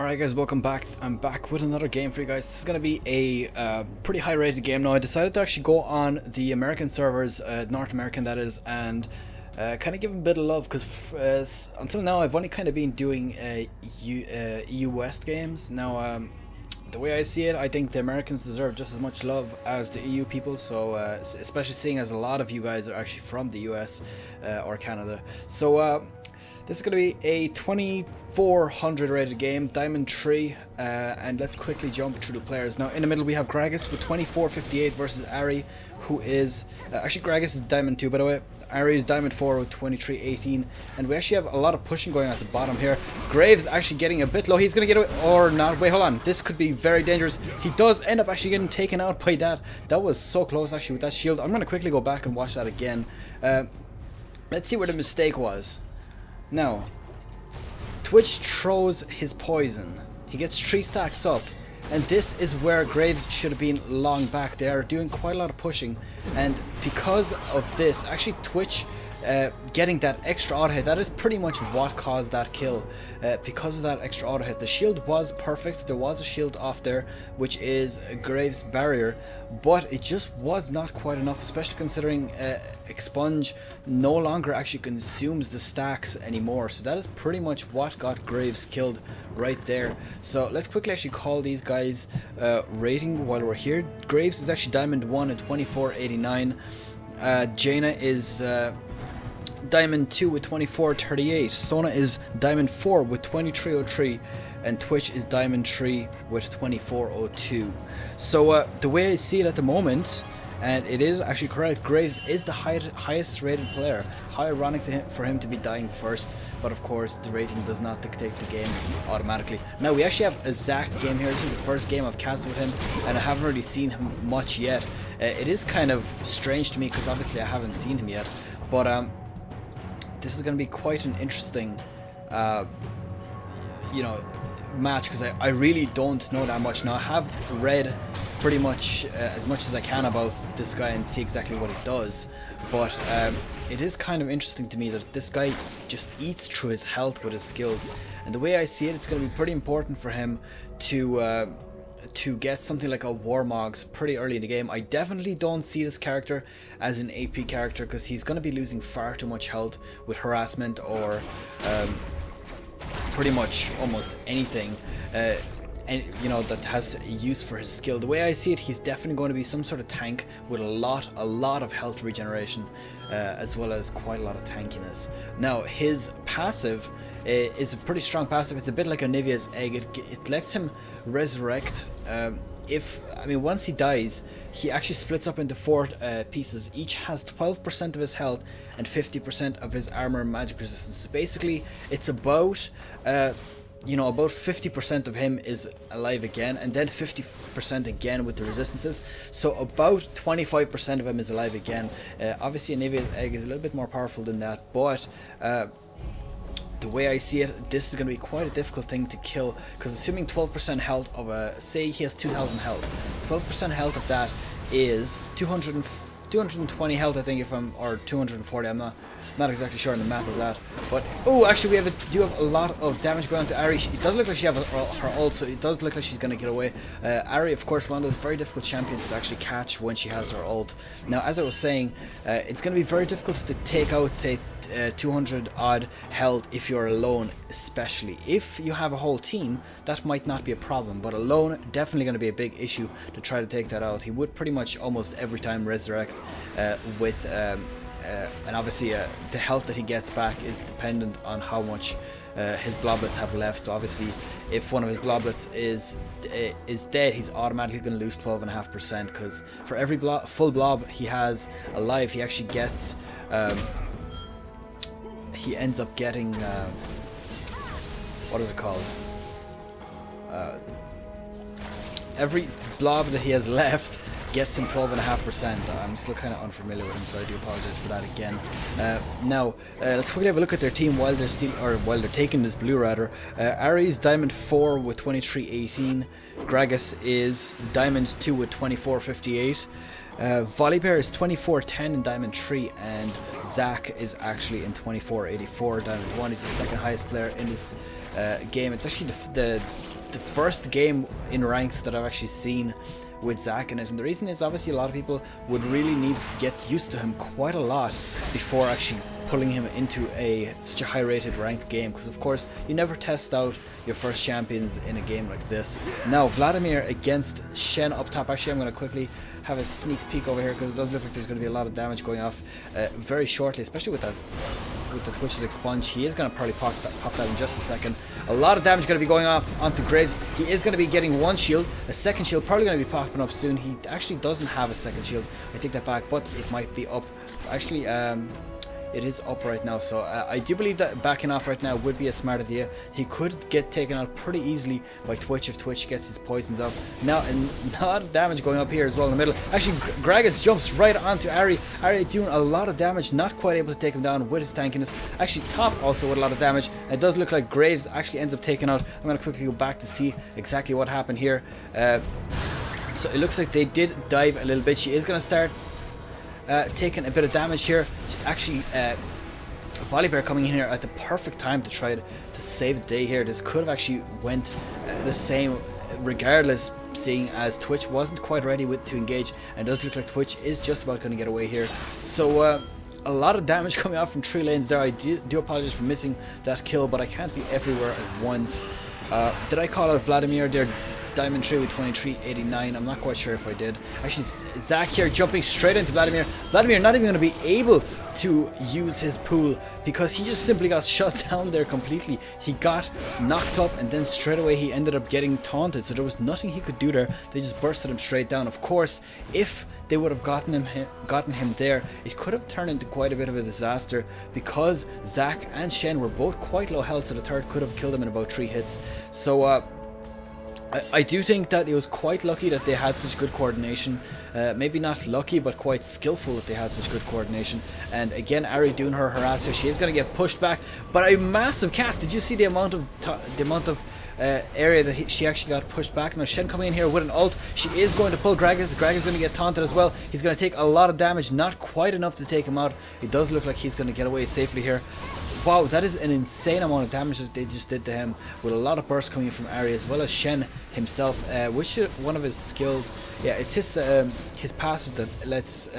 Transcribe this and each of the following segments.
Alright guys, welcome back. I'm back with another game for you guys. This is going to be a pretty high rated game. Now I decided to actually go on the American servers, North American that is, and kind of give them a bit of love because until now I've only kind of been doing EU West games. Now the way I see it, I think the Americans deserve just as much love as the EU people, so especially seeing as a lot of you guys are actually from the US or Canada. So this is going to be a 2400 rated game, Diamond 3, and let's quickly jump through the players. Now in the middle we have Gragas with 2458 versus Ari, who is, actually Gragas is Diamond 2 by the way, Ari is Diamond 4 with 2318, and we actually have a lot of pushing going on at the bottom here. Graves actually getting a bit low, he's going to get away, or not, wait hold on, this could be very dangerous. He does end up actually getting taken out by that. That was so close actually with that shield. I'm going to quickly go back and watch that again. Let's see where the mistake was. Now, Twitch throws his poison. He gets 3 stacks up, and this is where Graves should have been long back. They are doing quite a lot of pushing, and because of this, actually Twitch getting that extra auto hit, that is pretty much what caused that kill. Because of that extra auto hit, the shield was perfect. There was a shield off there, which is Graves' barrier, but it just was not quite enough, especially considering Expunge no longer actually consumes the stacks anymore. So that is pretty much what got Graves killed right there. So let's quickly actually call these guys rating while we're here. Graves is actually Diamond 1 at 2489. Jaina is Diamond 2 with 2438. Sona is Diamond 4 with 2303, and Twitch is Diamond 3 with 2402. So the way I see it at the moment, and it is actually correct, Graves is the highest rated player. How ironic for him to be dying first, but of course the rating does not dictate the game automatically. Now we actually have a Zach game here. This is the first game I've casted with him, and I haven't really seen him much yet. It is kind of strange to me because obviously I haven't seen him yet, but this is going to be quite an interesting you know, match, because I really don't know that much. Now I have read pretty much as I can about this guy and see exactly what he does, but it is kind of interesting to me that this guy just eats through his health with his skills, and the way I see it, it's going to be pretty important for him to get something like a Warmogs pretty early in the game. I definitely don't see this character as an AP character because he's going to be losing far too much health with harassment or pretty much almost anything and you know that has a use for his skill. The way I see it, he's definitely going to be some sort of tank with a lot of health regeneration, as well as quite a lot of tankiness. Now his passive is a pretty strong passive. It's a bit like a Nivea's egg. It lets him resurrect. Once he dies, he actually splits up into 4 pieces. Each has 12% of his health and 50% of his armor and magic resistance. So basically, it's about about 50% of him is alive again, and then 50% again with the resistances. So about 25% of him is alive again. Obviously, a Nivea's egg is a little bit more powerful than that, but the way I see it, this is going to be quite a difficult thing to kill, because assuming 12% health of say he has 2000 health, 12% health of that is 220 health, I think, or 240, I'm not exactly sure on the math of that, but oh, actually we do have a lot of damage going on to Ari. It does look like she has her ult, so it does look like she's going to get away. Ari, of course, one of those very difficult champions to actually catch when she has her ult. Now, as I was saying, it's going to be very difficult to take out, say, 200 odd health if you're alone. Especially if you have a whole team, that might not be a problem, but alone, definitely going to be a big issue to try to take that out. He would pretty much almost every time resurrect with and obviously the health that he gets back is dependent on how much his bloblets have left. So obviously if one of his bloblets is dead, he's automatically going to lose 12.5%, because for every full blob he has alive, he actually gets he ends up getting what is it called, every blob that he has left gets him 12.5%. I'm still kind of unfamiliar with him, so I do apologize for that again. Now let's quickly have a look at their team while they're taking this blue rather. Ari's Diamond 4 with 2318. Gragas is Diamond 2 with 2458. Volibear is 2410 in Diamond 3, and Zach is actually in 2484. Diamond 1 is the second highest player in this game. It's actually the first game in ranked that I've actually seen with Zach in it, and the reason is obviously a lot of people would really need to get used to him quite a lot before actually pulling him into such a high rated ranked game, because of course you never test out your first champions in a game like this. Now Vladimir against Shen up top. Actually, I'm going to quickly have a sneak peek over here, because it does look like there's going to be a lot of damage going off very shortly, especially with the Twitch's expunge. He is going to probably pop that in just a second. A lot of damage going to be going off onto Graves. He is going to be getting one shield, a second shield probably going to be popping up soon. He actually doesn't have a second shield, I take that back, but it might be up. Actually, it is up right now, so I do believe that backing off right now would be a smart idea. He could get taken out pretty easily by Twitch if Twitch gets his poisons up. Now, and a lot of damage going up here as well in the middle. Actually, Gragas jumps right onto Ari. Ari doing a lot of damage, not quite able to take him down with his tankiness. Actually, Top also with a lot of damage. It does look like Graves actually ends up taken out. I'm going to quickly go back to see exactly what happened here. So it looks like they did dive a little bit. She is going to start taking a bit of damage here. Actually, Volibear coming in here at the perfect time to try to save the day here. This could have actually went the same regardless, seeing as Twitch wasn't quite ready to engage, and it does look like Twitch is just about going to get away here. So a lot of damage coming out from 3 lanes there. I do apologize for missing that kill, but I can't be everywhere at once. Did I call out Vladimir there? Diamond 3 with 2389. I'm not quite sure if I did. Actually, Zach here jumping straight into Vladimir. Vladimir not even going to be able to use his pool because he just simply got shut down there completely. He got knocked up and then straight away he ended up getting taunted. So there was nothing he could do there. They just bursted him straight down. Of course, if they would have gotten him there, it could have turned into quite a bit of a disaster because Zach and Shen were both quite low health, so the third could have killed him in about 3 hits. So I do think that it was quite lucky that they had such good coordination. Maybe not lucky, but quite skillful that they had such good coordination. And again, Ari doing her harass here. She is going to get pushed back, but a massive cast. Did you see the amount of area that she actually got pushed back? Now Shen coming in here with an ult. She is going to pull Gragas. Gragas is going to get taunted as well. He's going to take a lot of damage, not quite enough to take him out. It does look like he's going to get away safely here. Wow, that is an insane amount of damage that they just did to him, with a lot of bursts coming from Ari as well as Shen himself, which is one of his skills. Yeah, it's his passive that lets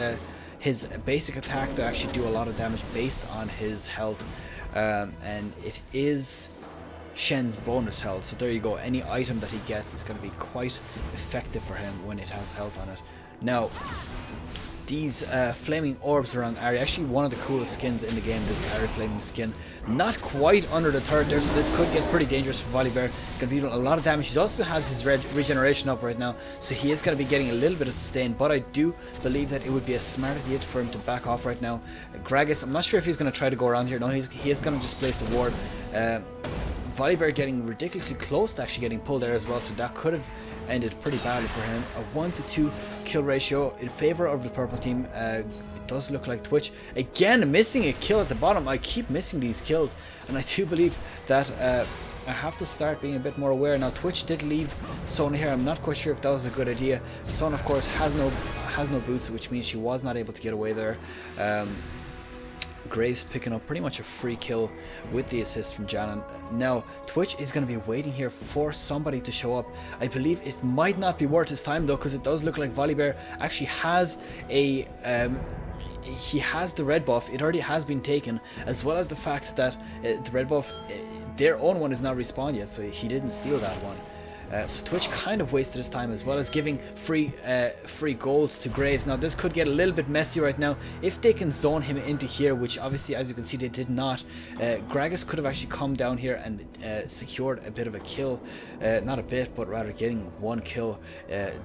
his basic attack to actually do a lot of damage based on his health, and it is Shen's bonus health. So there you go, any item that he gets is going to be quite effective for him when it has health on it. Now, these flaming orbs around Ari, actually one of the coolest skins in the game, this Ari flaming skin. Not quite under the turret there, so this could get pretty dangerous for Volibear. Going to be doing a lot of damage. He also has his regeneration up right now, so he is going to be getting a little bit of sustain, but I do believe that it would be a smart idea for him to back off right now. Gragas, I'm not sure if he's going to try to go around here. No, he is going to just place a ward. Volibear getting ridiculously close to actually getting pulled there as well, so that could have ended pretty badly for him. A 1-to-2 kill ratio in favor of the purple team. It does look like Twitch again missing a kill at the bottom. I keep missing these kills, and I do believe that I have to start being a bit more aware. Now Twitch did leave Sona here. I'm not quite sure if that was a good idea. Sona of course has no boots, which means she was not able to get away there. Graves picking up pretty much a free kill with the assist from Janan. Now Twitch is going to be waiting here for somebody to show up. I believe it might not be worth his time though, because it does look like Volibear actually has a he has the red buff. It already has been taken, as well as the fact that the red buff, their own one is not respawned yet, so he didn't steal that one. So Twitch kind of wasted his time, as well as giving free gold to Graves. Now this could get a little bit messy right now if they can zone him into here, which obviously, as you can see, they did not. Gragas could have actually come down here and secured a bit of a kill, not a bit, but rather getting one kill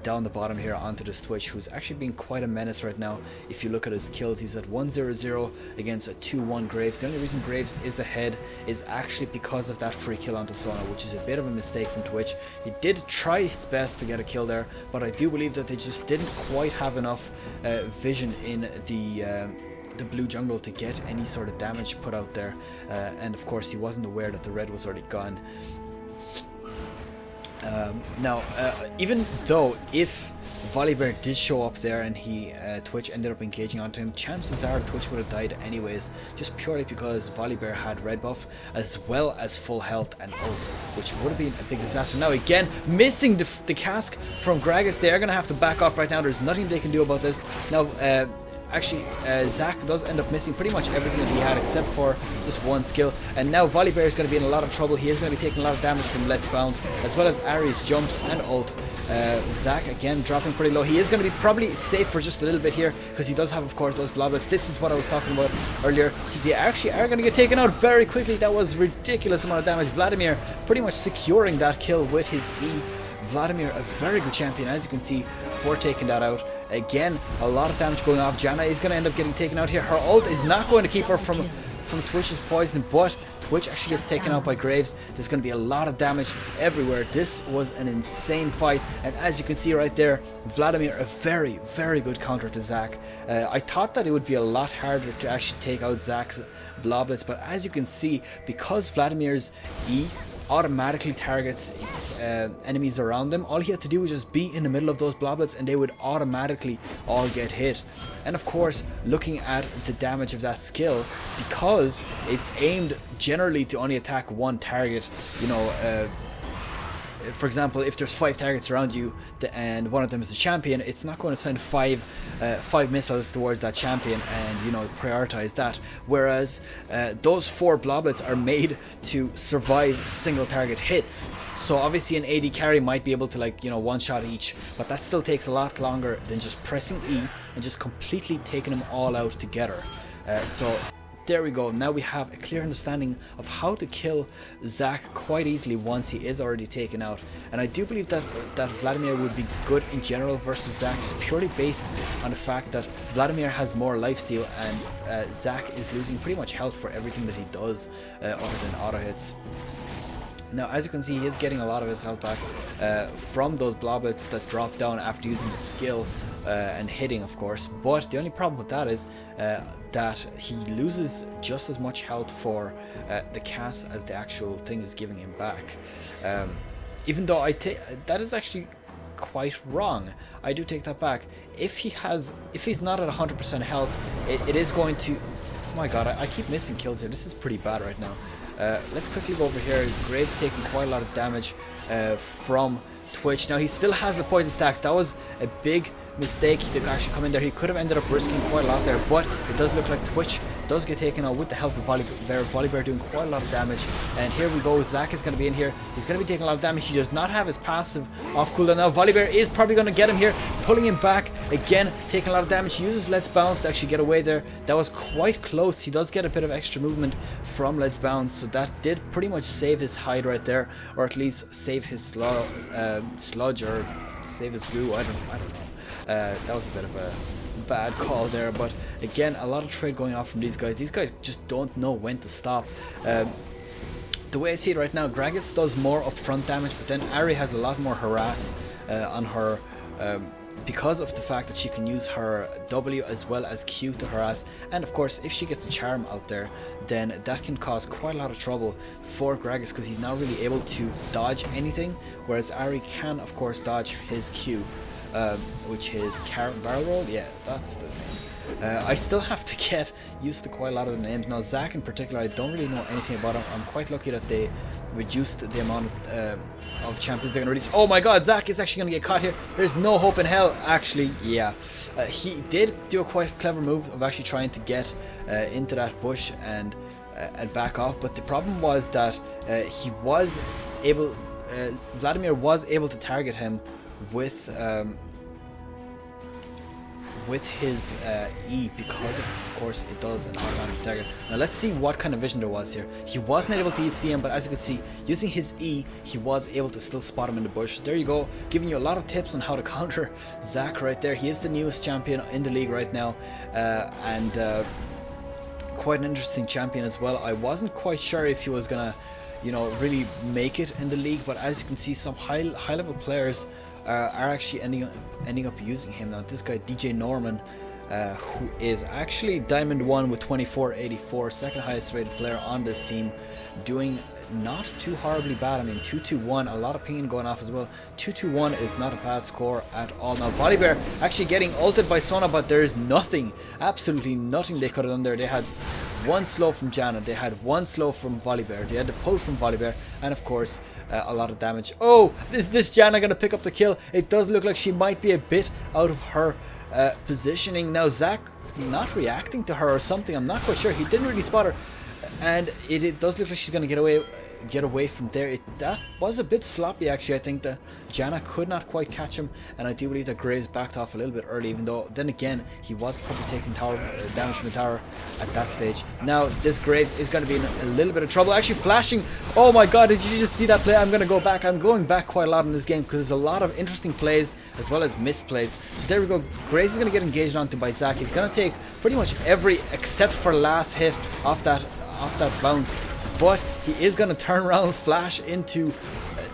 down the bottom here onto this Twitch, who's actually being quite a menace right now. If you look at his kills, he's at 1-0-0 against a 2-1 Graves. The only reason Graves is ahead is actually because of that free kill onto Sona, which is a bit of a mistake from Twitch. He did try his best to get a kill there, but I do believe that they just didn't quite have enough vision in the blue jungle to get any sort of damage put out there, and of course he wasn't aware that the red was already gone. Now even though if Volibear did show up there, and Twitch ended up engaging onto him. Chances are Twitch would have died anyways, just purely because Volibear had red buff as well as full health and ult, which would have been a big disaster. Now again, missing the cask from Gragas. They are going to have to back off right now. There's nothing they can do about this. Now, actually, Zach does end up missing pretty much everything that he had except for just one skill. And now Volibear is going to be in a lot of trouble. He is going to be taking a lot of damage from Let's Bounce, as well as Ari's jumps and ult. Zach again dropping pretty low. He is going to be probably safe for just a little bit here, because he does have, of course, those bloblets. This is what I was talking about earlier. They actually are going to get taken out very quickly. That was ridiculous amount of damage. Vladimir pretty much securing that kill with his E. Vladimir, a very good champion, as you can see, for taking that out. Again, a lot of damage going off. Janna is going to end up getting taken out here. Her ult is not going to keep her from Twitch's poison, but Twitch actually gets taken out by Graves. There's going to be a lot of damage everywhere. This was an insane fight, and as you can see right there, Vladimir, a very, very good counter to Zach. I thought that it would be a lot harder to actually take out Zach's bloblets, but as you can see, because Vladimir's E automatically targets enemies around them, all he had to do was just be in the middle of those bloblets and they would automatically all get hit. And of course, looking at the damage of that skill, because it's aimed generally to only attack one target, you know, for example, if there's 5 targets around you and one of them is the champion, it's not going to send five missiles towards that champion and, you know, prioritize that. Whereas those 4 bloblets are made to survive single target hits. So obviously an AD carry might be able to, like, you know, one shot each, but that still takes a lot longer than just pressing E and just completely taking them all out together. So there we go. Now we have a clear understanding of how to kill Zach quite easily once he is already taken out. And I do believe that Vladimir would be good in general versus Zach, just purely based on the fact that Vladimir has more lifesteal and Zach is losing pretty much health for everything that he does other than auto hits. Now, as you can see, he is getting a lot of his health back from those bloblets that drop down after using the skill and hitting, of course. But the only problem with that is that he loses just as much health for the cast as the actual thing is giving him back. Even though that is actually quite wrong. I do take that back. If he's not at 100% health, it is going to... Oh my god, I keep missing kills here. This is pretty bad right now. Let's quickly go over here. Graves taking quite a lot of damage from Twitch. Now he still has the poison stacks. That was a big mistake. He did actually come in there. He could have ended up risking quite a lot there, but it does look like Twitch does get taken out with the help of Volibear. Volibear doing quite a lot of damage. And here we go. Zach is going to be in here. He's going to be taking a lot of damage. He does not have his passive off cooldown now. Volibear is probably going to get him here, pulling him back. Again, taking a lot of damage. He uses Let's Bounce to actually get away there. That was quite close. He does get a bit of extra movement from Let's Bounce, so that did pretty much save his hide right there, or at least save his sludge, or save his goo. I don't know. That was a bit of a bad call there, but again, a lot of trade going off from these guys. These guys just don't know when to stop. The way I see it right now, Gragas does more upfront damage, but then Ari has a lot more harass on her because of the fact that she can use her W as well as Q to harass, and of course if she gets a charm out there, then that can cause quite a lot of trouble for Gragas, because he's not really able to dodge anything, whereas Ari can of course dodge his Q, which is barrel roll. Yeah, that's the name. I still have to get used to quite a lot of the names. Now Zach in particular, I don't really know anything about him. I'm quite lucky that they reduced the amount of champions they're going to release. Oh my god, Zach is actually going to get caught here. There's no hope in hell, actually. Yeah, he did do a quite clever move of actually trying to get into that bush and back off, but the problem was that he was able, Vladimir was able to target him with his E, because of course it does an automatic target. Now let's see what kind of vision there was here. He wasn't able to see him, but as you can see, using his E, he was able to still spot him in the bush. There you go, giving you a lot of tips on how to counter Zach right there. He is the newest champion in the league right now, and quite an interesting champion as well. I wasn't quite sure if he was gonna, you know, really make it in the league, but as you can see, some high level players are actually ending up using him. Now this guy DJ Norman, who is actually Diamond 1 with 2484, second highest rated player on this team, doing not too horribly bad. I mean, 2-2-1, a lot of pinging going off as well. 2-2-1 is not a bad score at all. Now, Volibear actually getting ulted by Sona, but there is nothing, absolutely nothing they could have done there. They had one slow from Janna, they had one slow from Volibear, they had the pull from Volibear, and of course, a lot of damage. Oh, is this Janna going to pick up the kill? It does look like she might be a bit out of her positioning. Now, Zach not reacting to her or something, I'm not quite sure. He didn't really spot her, and it does look like she's going to get away from there. That was a bit sloppy actually. I think that Janna could not quite catch him, and I do believe that Graves backed off a little bit early, even though then again he was probably taking tower damage from the tower at that stage. Now this Graves is going to be in a little bit of trouble. Actually flashing, oh my god, did you just see that play? I'm going to go back. I'm going back quite a lot in this game because there's a lot of interesting plays as well as missed plays. So there we go, Graves is going to get engaged onto by Zach. He's going to take pretty much every except for last hit off that bounce, but he is going to turn around, flash into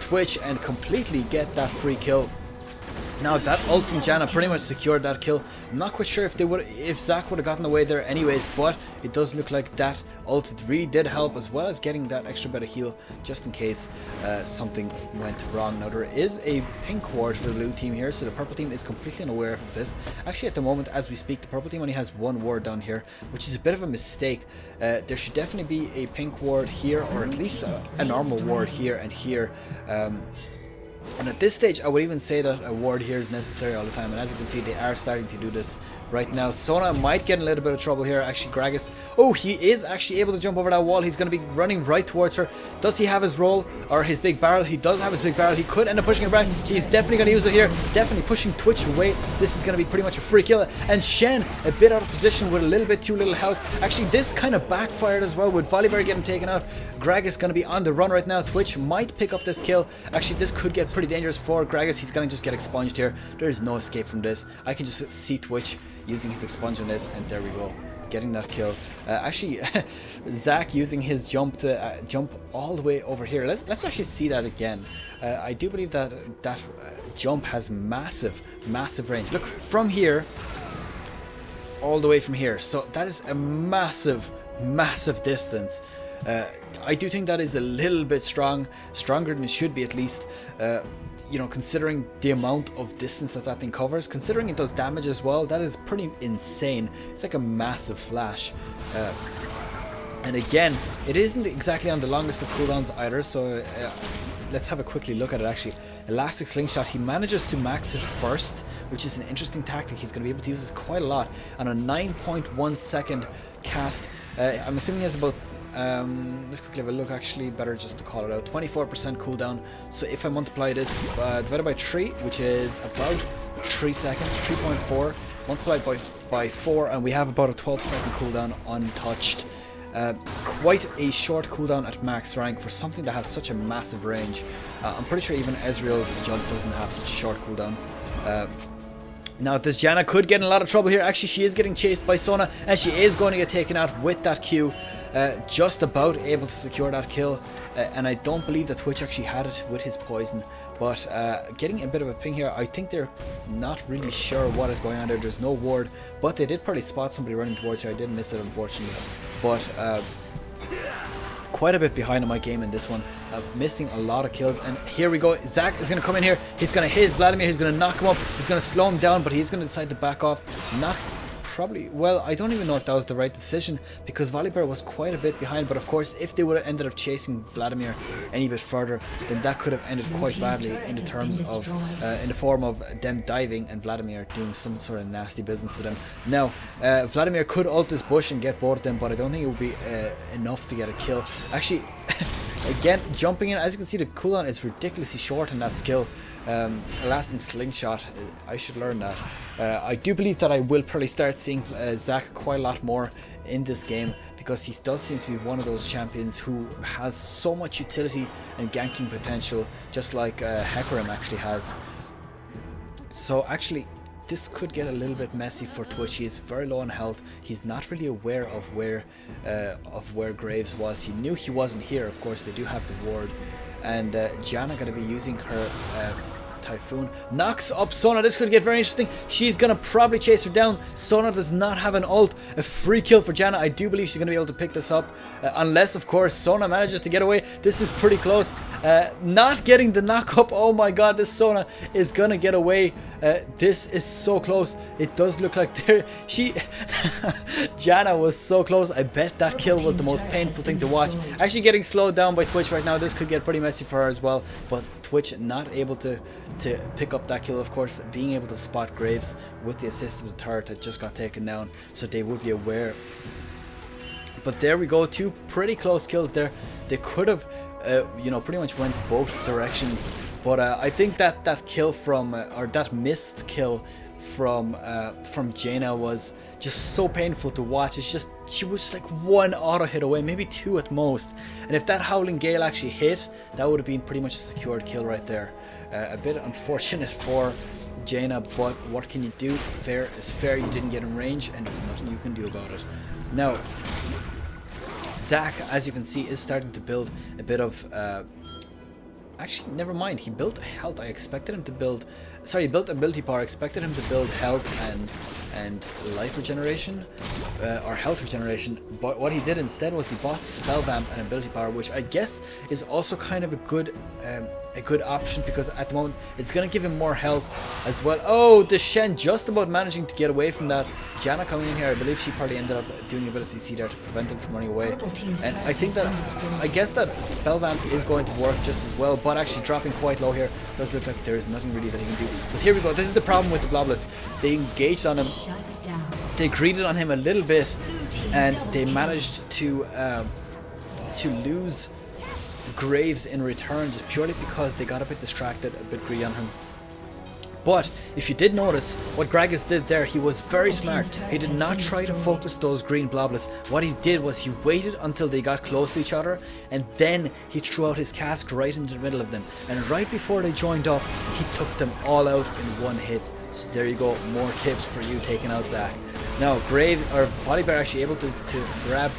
Twitch and completely get that free kill. Now that ult from Janna pretty much secured that kill. I'm not quite sure if Zach would have gotten away there anyways, but it does look like that ult really did help, as well as getting that extra bit of heal just in case something went wrong. Now there is a pink ward for the blue team here, so the purple team is completely unaware of this. Actually at the moment as we speak, the purple team only has one ward down here, which is a bit of a mistake. There should definitely be a pink ward here, or at least a normal ward here and here. And at this stage I would even say that a ward here is necessary all the time, and as you can see they are starting to do this right now. Sona might get in a little bit of trouble here. Actually Gragas, oh, he is actually able to jump over that wall. He's going to be running right towards her. Does he have his roll or his big barrel? He does have his big barrel. He could end up pushing it back. He's definitely going to use it here, definitely pushing Twitch away. This is going to be pretty much a free kill, and Shen a bit out of position with a little bit too little health. Actually this kind of backfired as well with Volibear getting taken out. Gragas is going to be on the run right now. Twitch might pick up this kill. Actually this could get pretty dangerous for Gragas. He's going to just get expunged here. There is no escape from this. I can just see Twitch using his expunge on this, and there we go, getting that kill. Actually Zach using his jump to jump all the way over here. Let's actually see that again. I do believe that jump has massive range. Look, from here all the way from here, so that is a massive distance. I do think that is a little bit stronger than it should be, at least. You know, considering the amount of distance that thing covers, considering it does damage as well, that is pretty insane. It's like a massive flash. And again, it isn't exactly on the longest of cooldowns either, so let's have a quickly look at it. Actually, Elastic Slingshot, he manages to max it first, which is an interesting tactic. He's going to be able to use this quite a lot on a 9.1 second cast. I'm assuming he has about let's quickly have a look. Actually, better just to call it out, 24% cooldown. So if I multiply this divided by 3, which is about 3 seconds, 3.4 multiplied by 4, and we have about a 12-second cooldown untouched. Quite a short cooldown at max rank for something that has such a massive range. I'm pretty sure even Ezreal's jump doesn't have such a short cooldown. Now this Janna could get in a lot of trouble here. Actually she is getting chased by Sona, and she is going to get taken out with that Q. Just about able to secure that kill, and I don't believe that Twitch actually had it with his poison, but getting a bit of a ping here. I think they're not really sure what is going on there. There's no ward, but they did probably spot somebody running towards her. I did miss it unfortunately, but quite a bit behind in my game in this one, missing a lot of kills. And here we go, Zach is going to come in here, he's going to hit Vladimir, he's going to knock him up, he's going to slow him down, but he's going to decide to back off. Not probably, well, I don't even know if that was the right decision, because Volibear was quite a bit behind, but of course if they would have ended up chasing Vladimir any bit further, then that could have ended quite badly in the terms of in the form of them diving and Vladimir doing some sort of nasty business to them. Now Vladimir could ult this bush and get both of them, but I don't think it would be enough to get a kill. Actually again, jumping in, as you can see the cooldown is ridiculously short in that skill. Elastic Slingshot, I should learn that. I do believe that I will probably start seeing Zach quite a lot more in this game, because he does seem to be one of those champions who has so much utility and ganking potential, just like Hecarim actually has. So actually this could get a little bit messy for Twitch. He is very low on health. He's not really aware of where Graves was. He knew he wasn't here. Of course they do have the ward, and Janna going to be using her Typhoon knocks up Sona. This could get very interesting. She's gonna probably chase her down. Sona does not have an ult. A free kill for Janna. I do believe she's gonna be able to pick this up, unless of course Sona manages to get away. This is pretty close. Not getting the knock up. Oh my god, this Sona is gonna get away. This is so close. It does look like Janna was so close. I bet that kill was the most painful thing to watch. Actually getting slowed down by Twitch right now. This could get pretty messy for her as well. But Twitch not able to pick up that kill. Of course, being able to spot Graves with the assist of the turret that just got taken down, so they would be aware. But there we go, 2 pretty close kills there. They could have, you know, pretty much went both directions. But I think that kill from, or that missed kill from Jaina was just so painful to watch. It's just, she was just like 1 auto hit away, maybe 2 at most. And if that Howling Gale actually hit, that would have been pretty much a secured kill right there. A bit unfortunate for Jaina, but what can you do? Fair is fair. You didn't get in range, and there's nothing you can do about it. Now, Zac, as you can see, is starting to build a bit of... actually, never mind. He built health. I expected him to build... Sorry, he built ability power. I expected him to build health and life regeneration, or health regeneration. But what he did instead was he bought spell vamp and ability power, which I guess is also kind of a good option, because at the moment it's going to give him more health as well. Oh, the Shen just about managing to get away from that. Janna coming in here, I believe she probably ended up doing a bit of CC there to prevent him from running away. And I think that, I guess that spell vamp is going to work just as well, but actually dropping quite low here. Does look like there is nothing really that he can do. Because here we go, this is the problem with the Bloblets. They engaged on him, they greeted on him a little bit, and they managed to lose Graves in return, just purely because they got a bit distracted, a bit greedy on him. But if you did notice, what Gragas did there, he was very smart. He did not try to focus those green Bloblets. What he did was he waited until they got close to each other, and then he threw out his cask right into the middle of them. And right before they joined up, he took them all out in 1 hit. So there you go, more tips for you taking out Zac. Now, Volibear actually able to grab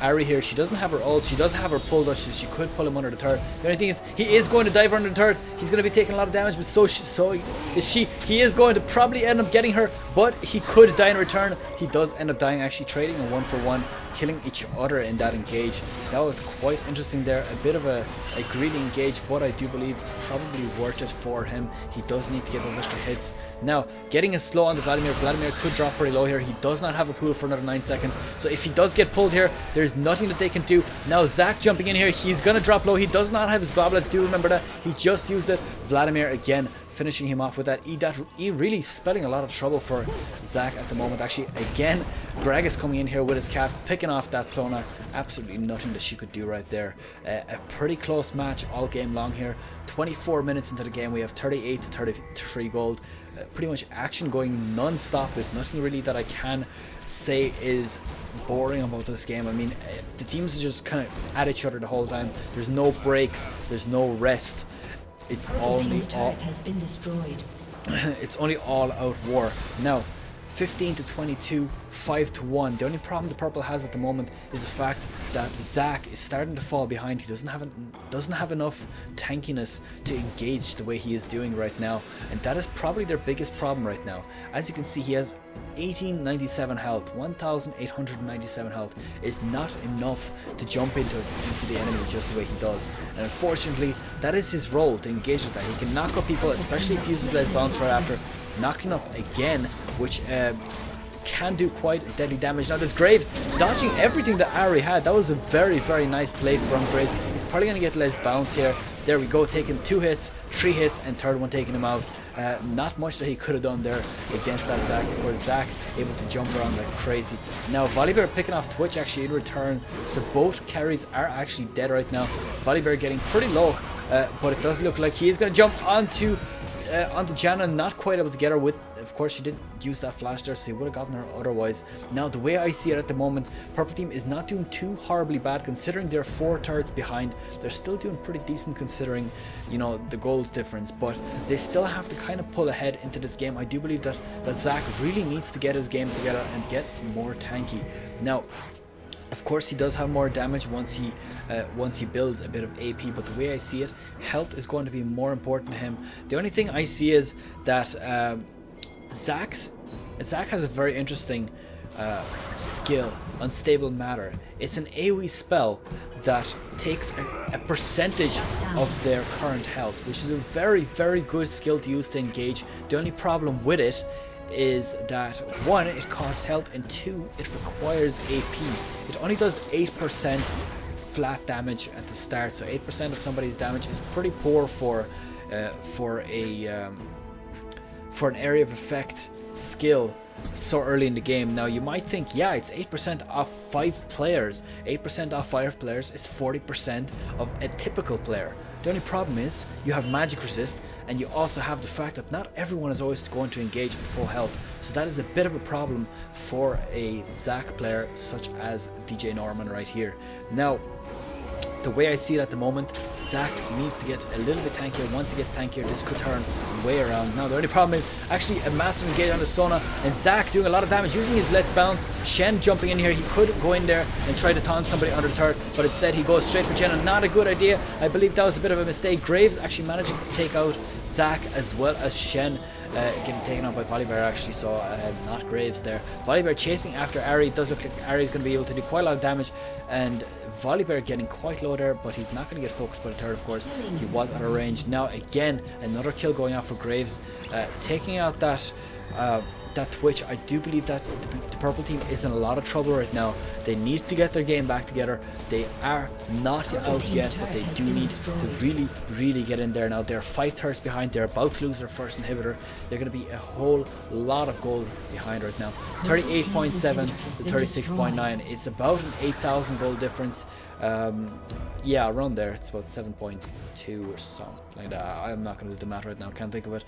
Ari here. She doesn't have her ult. She does have her pull though. She could pull him under the turret. The only thing is, he is going to dive under the turret. He's going to be taking a lot of damage, but so is she. He is going to probably end up getting her, but he could die in return. He does end up dying, actually trading a 1-for-1, killing each other in that engage. That was quite interesting there. A bit of a greedy engage, but I do believe probably worth it for him. He does need to get those extra hits. Now, getting a slow on the Vladimir. Vladimir could drop pretty low here. He does not have a pool for another 9 seconds. So if he does get pulled here, there's nothing that they can do. Now, Zac jumping in here. He's going to drop low. He does not have his Bloblets. Do remember that. He just used it. Vladimir again finishing him off with that. E really spelling a lot of trouble for Zac at the moment. Actually, again, Greg is coming in here with his cast, picking off that Sona. Absolutely nothing that she could do right there. A pretty close match all game long here. 24 minutes into the game, we have 38 to 33 gold. Pretty much action going non-stop. There's nothing really that I can say is boring about this game. I mean, the teams are just kind of at each other the whole time. There's no breaks, there's no rest. It's only it's only all out war. Now, 15 to 22, 5 to 1. The only problem the purple has at the moment is the fact that Zac is starting to fall behind. He doesn't have enough tankiness to engage the way he is doing right now, and that is probably their biggest problem right now. As you can see, he has 1897 health. 1897 health is not enough to jump into the enemy just the way he does, and unfortunately that is his role, to engage with that. He can knock up people, especially if he uses Les bounce right after. Knocking up again, which can do quite deadly damage. Now there's Graves dodging everything that Ari had. That was a very, very nice play from Graves. He's probably going to get Les bounced here. There we go, taking 2 hits, 3 hits, and third one taking him out. Not much that he could have done there against that Zac. Of course, Zac able to jump around like crazy. Now Volibear picking off Twitch actually in return, so both carries are actually dead right now. Volibear getting pretty low, but it does look like he is going to jump onto Janna, not quite able to get her with. Of course, she didn't use that flash there, so he would have gotten her otherwise. Now, the way I see it at the moment, purple team is not doing too horribly bad considering they're 4 turrets behind. They're still doing pretty decent considering, you know, the gold difference, but they still have to kind of pull ahead into this game. I do believe that Zac really needs to get his game together and get more tanky. Now, Of course, he does have more damage once he builds a bit of AP, but the way I see it, health is going to be more important to him. The only thing I see is that Zach has a very interesting skill, Unstable Matter. It's an AoE spell that takes a percentage of their current health, which is a very, very good skill to use to engage. The only problem with it is that 1, it costs health, and 2, it requires AP. It only does 8% flat damage at the start, so 8% of somebody's damage is pretty poor for an area of effect skill so early in the game. Now you might think, yeah, it's 8% off 5 players. 8% off 5 players is 40% of a typical player. The only problem is you have magic resist, and you also have the fact that not everyone is always going to engage at full health. So that is a bit of a problem for a Zach player such as DJ Norman right here. Now, the way I see it at the moment, Zach needs to get a little bit tankier. Once he gets tankier, this could turn way around. Now the only problem is actually a massive engage on the Sona, and Zach doing a lot of damage using his Let's Bounce. Shen jumping in here, he could go in there and try to taunt somebody under the turret, but instead he goes straight for Jenna. Not a good idea. I believe that was a bit of a mistake. Graves actually managing to take out Zach as well as Shen. Getting taken out by Volibear actually, so not Graves there. Volibear chasing after Ari. It does look like Ari is going to be able to do quite a lot of damage, and Volibear getting quite low there, but he's not going to get focused by the turret, of course. He was out of range. Now again, another kill going out for Graves, taking out that Twitch. I do believe that the purple team is in a lot of trouble right now. They need to get their game back together. They are not out yet, but they do need to really, really get in there now. They're 5 turrets behind. They're about to lose their first inhibitor. They're going to be a whole lot of gold behind right now. 38.7 to 36.9. It's about an 8,000 gold difference. Yeah, around there. It's about 7.2 or something like that. I'm not going to do the math right now. Can't think of it.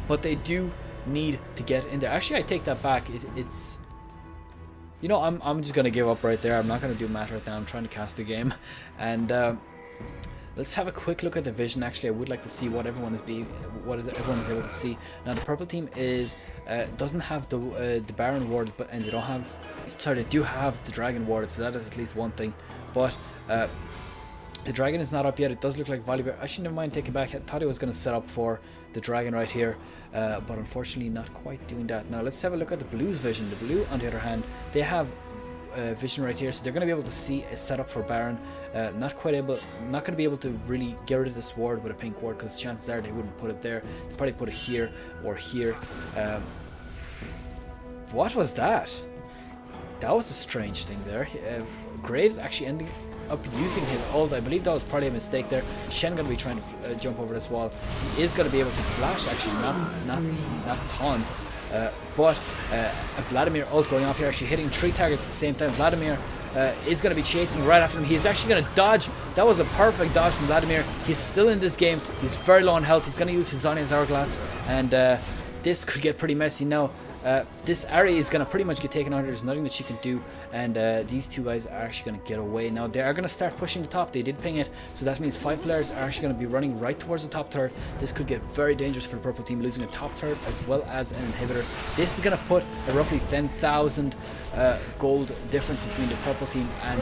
But they do need to get in there. Actually, I take that back. It's, you know, I'm just gonna give up right there. I'm not gonna do math right now. I'm trying to cast the game, and let's have a quick look at the vision. Actually, I would like to see what everyone is able to see. Now, the purple team is doesn't have the Baron ward, but and they don't have. Sorry, they do have the Dragon ward, so that is at least one thing. But the Dragon is not up yet. It does look like Volibear. Actually, never mind, take it back. I thought he was going to set up for the Dragon right here, but unfortunately not quite doing that. Now let's have a look at the Blue's vision. The Blue, on the other hand, they have vision right here, so they're going to be able to see a setup for Baron. Not going to be able to really get rid of this ward with a pink ward, because chances are they wouldn't put it there. They'd probably put it here or here. What was that? That was a strange thing there. Graves actually ending up using his ult. I believe that was probably a mistake there. Shen gonna be trying to jump over this wall. He is gonna be able to flash, actually, not taunt. But a Vladimir ult going off here, actually hitting 3 targets at the same time. Vladimir is going to be chasing right after him. He's actually going to dodge. That was a perfect dodge from Vladimir. He's still in this game. He's very low on health. He's going to use his Zhonya's Hourglass, and this could get pretty messy now. This Ari is going to pretty much get taken out. There's nothing that she can do, and these two guys are actually going to get away. Now they are going to start pushing the top. They did ping it, so that means 5 players are actually going to be running right towards the top turret. This could get very dangerous for the purple team, losing a top turret as well as an inhibitor. This is going to put a roughly 10,000 gold difference between the purple team and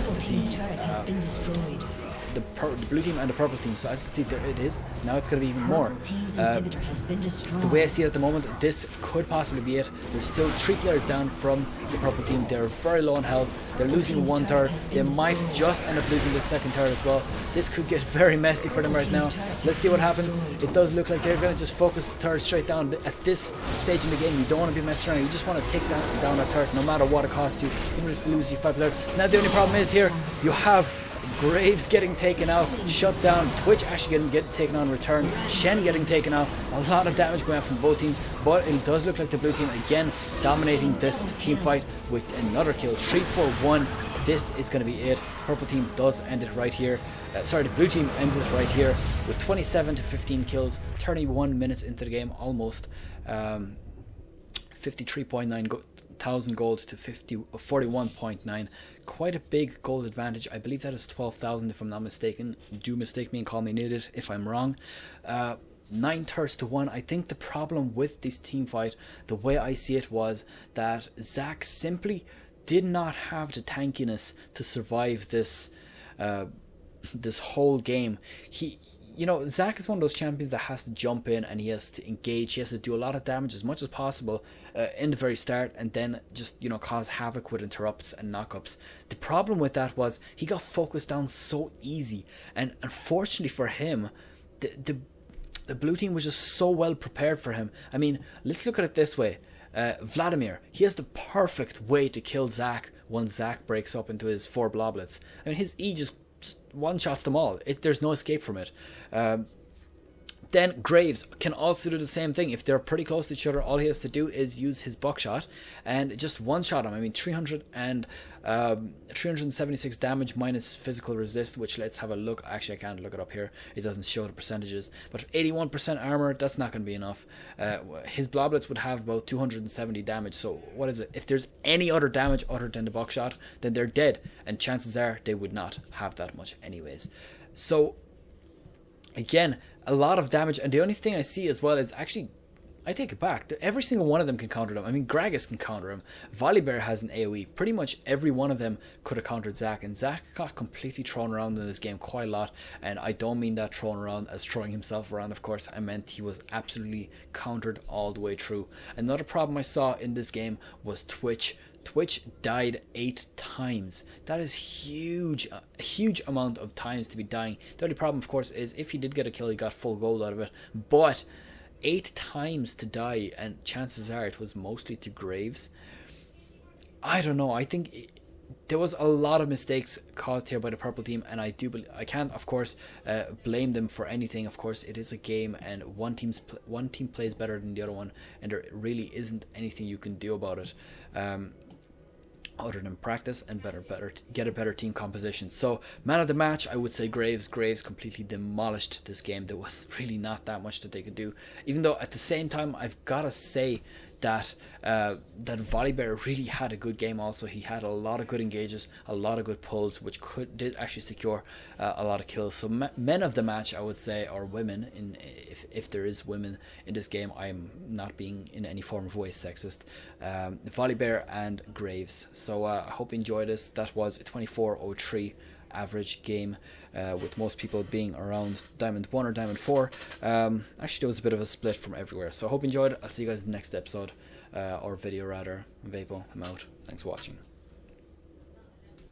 the blue team and the purple team. So as you can see, there it is. Now it's going to be even more. The way I see it at the moment, this could possibly be it. There's still 3 players down from the purple team. They're very low on health. They're losing 1 turret. They might just end up losing the 2nd turret as well. This could get very messy for them right now. Let's see what happens. It does look like they're going to just focus the turret straight down. At this stage in the game, you don't want to be messing around. You just want to take down that turret no matter what it costs you, even if you lose your 5 players. Now the only problem is here, you have Graves getting taken out, shut down, Twitch actually getting taken on return, Shen getting taken out, a lot of damage going out from both teams, but it does look like the blue team again dominating this team fight with another kill. 3-4-1. This is going to be it. The purple team does end it right here. The blue team ended it right here with 27 to 15 kills, 31 minutes into the game, almost 53.9 thousand gold to 41.9. Quite a big gold advantage. I believe that is 12,000 if I'm not mistaken. Do mistake me and call me an idiot if I'm wrong. 9 turrets to 1. I think the problem with this team fight, the way I see it, was that Zach simply did not have the tankiness to survive this this whole game. You know, Zach is one of those champions that has to jump in and he has to engage. He has to do a lot of damage as much as possible in the very start, and then just, you know, cause havoc with interrupts and knockups. The problem with that was he got focused down so easy, and unfortunately for him, the blue team was just so well prepared for him. I mean, let's look at it this way. Vladimir, he has the perfect way to kill Zach once Zach breaks up into his 4 bloblets. I mean, his E just one-shots them all. There's no escape from it. Then Graves can also do the same thing. If they're pretty close to each other, all he has to do is use his buckshot and just one-shot him. I mean, 376 damage minus physical resist, which, let's have a look. Actually, I can't look it up here. It doesn't show the percentages. But 81% armor, that's not going to be enough. His bloblets would have about 270 damage. So what is it? If there's any other damage other than the buckshot, then they're dead. And chances are they would not have that much anyways. So again, a lot of damage, and the only thing I see as well is, actually, I take it back. Every single one of them can counter them. I mean, Gragas can counter him. Volibear has an AoE. Pretty much every one of them could have countered Zac, and Zac got completely thrown around in this game quite a lot, and I don't mean that thrown around as throwing himself around, of course. I meant he was absolutely countered all the way through. Another problem I saw in this game was Twitch. Twitch died 8 times. That is huge, a huge amount of times to be dying. The only problem, of course, is if he did get a kill, he got full gold out of it. But 8 times to die, and chances are it was mostly to Graves. I don't know. I think there was a lot of mistakes caused here by the purple team, and I can't, of course, blame them for anything. Of course, it is a game, and one team plays better than the other one, and there really isn't anything you can do about it. Other than practice and get a better team composition. So, man of the match, I would say Graves. Graves completely demolished this game. There was really not that much that they could do. Even though at the same time, I've got to say that that Volibear really had a good game also. He had a lot of good engages, a lot of good pulls, which did actually secure a lot of kills. So men of the match, I would say, or women, if there is women in this game, I am not being in any form of way sexist. Volibear and Graves. So I hope you enjoyed this. That was a 24:03 average game, with most people being around Diamond 1 or Diamond 4. Actually, there was a bit of a split from everywhere. So I hope you enjoyed. I'll see you guys in the next episode, or video rather. Vaipo, I'm out. Thanks for watching.